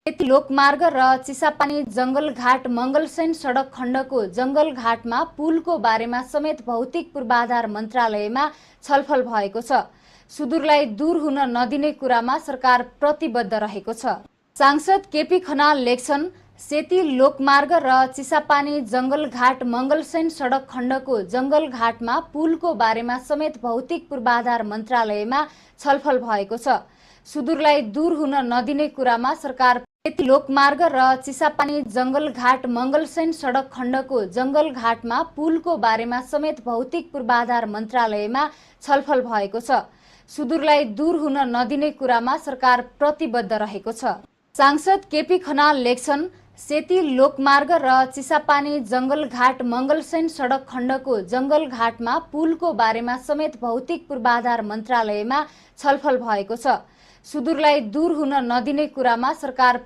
सेती लोकमार्ग र चिसापानी जंगलघाट मंगलसेन सडक खण्डको जंगलघाटमा पुलको बारेमा समेत भौतिक पूर्वाधार मन्त्रालयमा छलफल भएको छ। सुदूरलाई दूर हुन नदिने कुरामा सरकार प्रतिबद्ध रहेको छ। सांसद केपी खनाल लेख्छन्, सेती लोकमार्ग र चिसापानी जंगलघाट मंगलसेन सडक खण्डको जंगलघाटमा पुलको बारेमा समेत भौतिक पूर्वाधार मन्त्रालयमा छलफल भएको छ। सुदूरलाई दूर हुन नदिने कुरामा सरकार सेती लोकमार्ग र चिसापानी जंगलघाट मंगलसेन सडक खण्डको जंगलघाटमा पुलको बारेमा समेत भौतिक पूर्वाधार मन्त्रालयमा छलफल भएको छ। सुदूरलाई दूर हुन नदिने कुरामा सरकार प्रतिबद्ध रहेको छ। सांसद केपी खनाल लेख्छन्, सेती लोकमार्ग र चिसापानी जंगलघाट मंगलसेन सडक खण्डको जंगलघाटमा पुलको बारेमा समेत भौतिक पूर्वाधार मन्त्रालयमा छलफल भएको छ। सुदूरलाई दूर हुन नदिने कुरामा सरकार